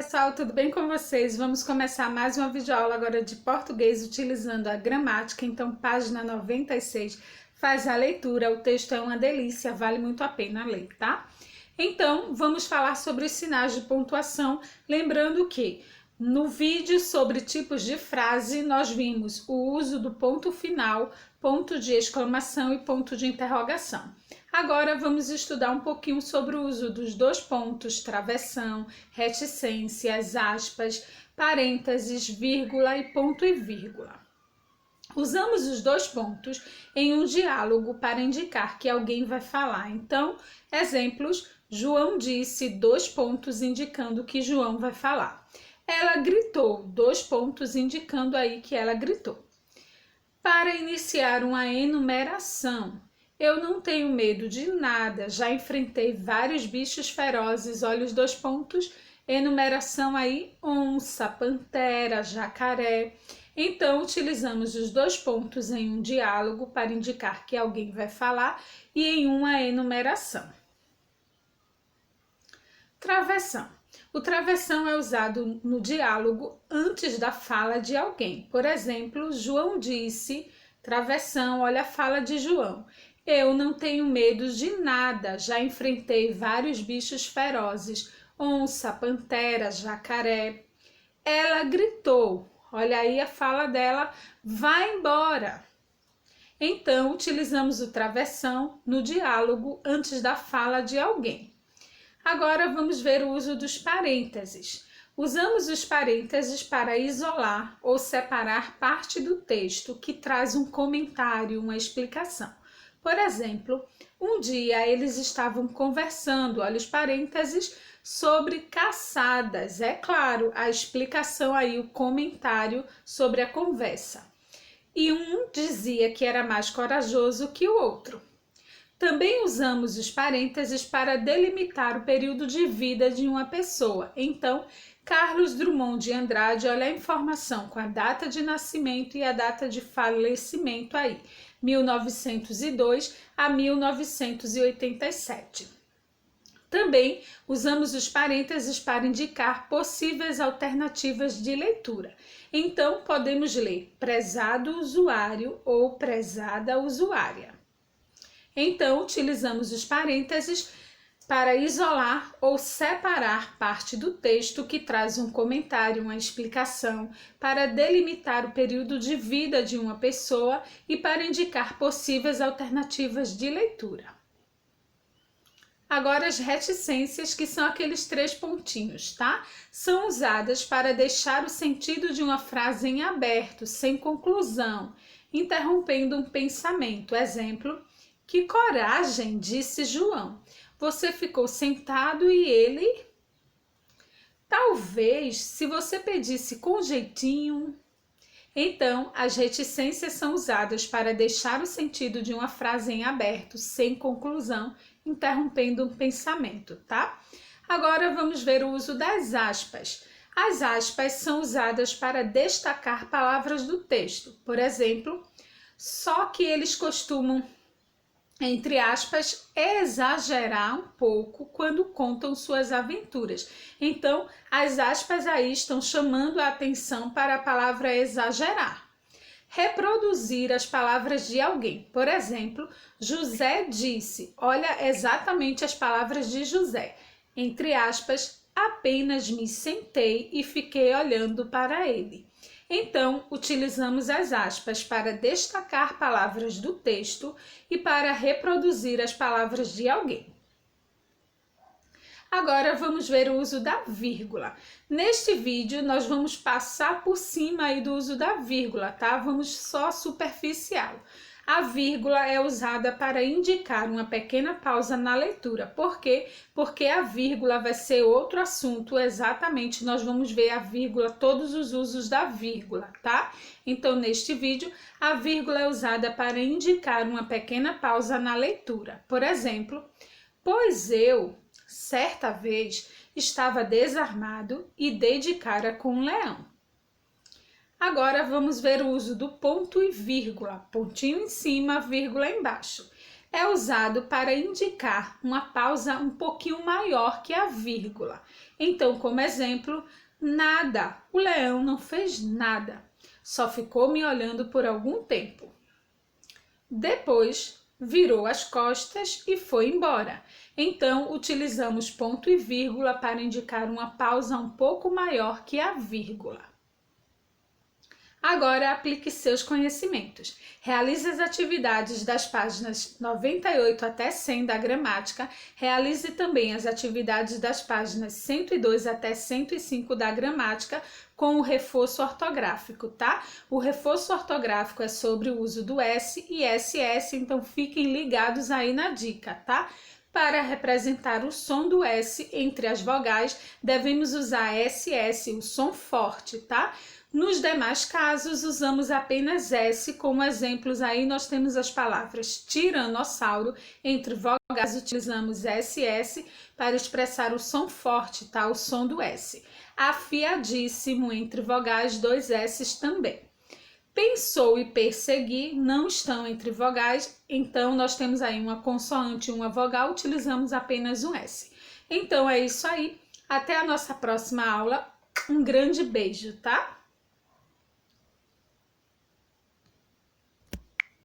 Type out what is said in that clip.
pessoal, tudo bem com vocês? Vamos começar mais uma videoaula agora de português utilizando a gramática. Então, página 96, faz a leitura. O texto é uma delícia, vale muito a pena ler, tá? Então, vamos falar sobre os sinais de pontuação, lembrando que no vídeo sobre tipos de frase, nós vimos o uso do ponto final, ponto de exclamação e ponto de interrogação. Agora vamos estudar um pouquinho sobre o uso dos dois pontos, travessão, reticências, aspas, parênteses, vírgula e ponto e vírgula. Usamos os dois pontos em um diálogo para indicar que alguém vai falar. Então, exemplos, João disse, dois pontos indicando que João vai falar. Ela gritou, dois pontos indicando aí que ela gritou. Para iniciar uma enumeração, eu não tenho medo de nada, já enfrentei vários bichos ferozes, olha os dois pontos, enumeração aí, onça, pantera, jacaré. Então, utilizamos os dois pontos em um diálogo para indicar que alguém vai falar e em uma enumeração. Travessão. O travessão é usado no diálogo antes da fala de alguém. Por exemplo, João disse, travessão, olha a fala de João. Eu não tenho medo de nada, já enfrentei vários bichos ferozes, onça, pantera, jacaré. Ela gritou, olha aí a fala dela, vai embora. Então, utilizamos o travessão no diálogo antes da fala de alguém. Agora vamos ver o uso dos parênteses. Usamos os parênteses para isolar ou separar parte do texto que traz um comentário, uma explicação. Por exemplo, um dia eles estavam conversando, olha os parênteses, sobre caçadas. É claro, a explicação aí, o comentário sobre a conversa. E um dizia que era mais corajoso que o outro. Também usamos os parênteses para delimitar o período de vida de uma pessoa. Então, Carlos Drummond de Andrade, olha a informação com a data de nascimento e a data de falecimento aí, 1902 a 1987. Também usamos os parênteses para indicar possíveis alternativas de leitura. Então, podemos ler prezado usuário ou prezada usuária. Então, utilizamos os parênteses para isolar ou separar parte do texto que traz um comentário, uma explicação, para delimitar o período de vida de uma pessoa e para indicar possíveis alternativas de leitura. Agora, as reticências, que são aqueles três pontinhos, tá? São usadas para deixar o sentido de uma frase em aberto, sem conclusão, interrompendo um pensamento. Exemplo, que coragem, disse João. Você ficou sentado e ele... Talvez, se você pedisse com jeitinho... Então, as reticências são usadas para deixar o sentido de uma frase em aberto, sem conclusão, interrompendo um pensamento, tá? Agora vamos ver o uso das aspas. As aspas são usadas para destacar palavras do texto. Por exemplo, só que eles costumam, entre aspas, exagerar um pouco quando contam suas aventuras. Então, as aspas aí estão chamando a atenção para a palavra exagerar. Reproduzir as palavras de alguém. Por exemplo, José disse, olha exatamente as palavras de José. Entre aspas, apenas me sentei e fiquei olhando para ele. Então, utilizamos as aspas para destacar palavras do texto e para reproduzir as palavras de alguém. Agora vamos ver o uso da vírgula. Neste vídeo, nós vamos passar por cima aí do uso da vírgula, tá? Vamos só superficial. A vírgula é usada para indicar uma pequena pausa na leitura. Por quê? Porque a vírgula vai ser outro assunto, exatamente. Nós vamos ver a vírgula, todos os usos da vírgula, tá? Então, neste vídeo, a vírgula é usada para indicar uma pequena pausa na leitura. Por exemplo, pois eu, certa vez, estava desarmado e dei de cara com um leão. Agora vamos ver o uso do ponto e vírgula, pontinho em cima, vírgula embaixo. é usado para indicar uma pausa um pouquinho maior que a vírgula. Então, como exemplo, nada, o leão não fez nada, só ficou me olhando por algum tempo. Depois, virou as costas e foi embora. Então, utilizamos ponto e vírgula para indicar uma pausa um pouco maior que a vírgula. Agora, aplique seus conhecimentos. Realize as atividades das páginas 98 até 100 da gramática. Realize também as atividades das páginas 102 até 105 da gramática com o reforço ortográfico, tá? O reforço ortográfico é sobre o uso do S e SS, então fiquem ligados aí na dica, tá? Para representar o som do S entre as vogais, devemos usar SS, o som forte, tá? Nos demais casos, usamos apenas S, como exemplos aí nós temos as palavras tiranossauro, entre vogais utilizamos SS para expressar o som forte, tá? O som do S. Afiadíssimo, entre vogais, 2 S também. Pensou e perseguir não estão entre vogais, então nós temos aí uma consoante e uma vogal, utilizamos apenas um S. Então é isso aí, até a nossa próxima aula, um grande beijo, tá?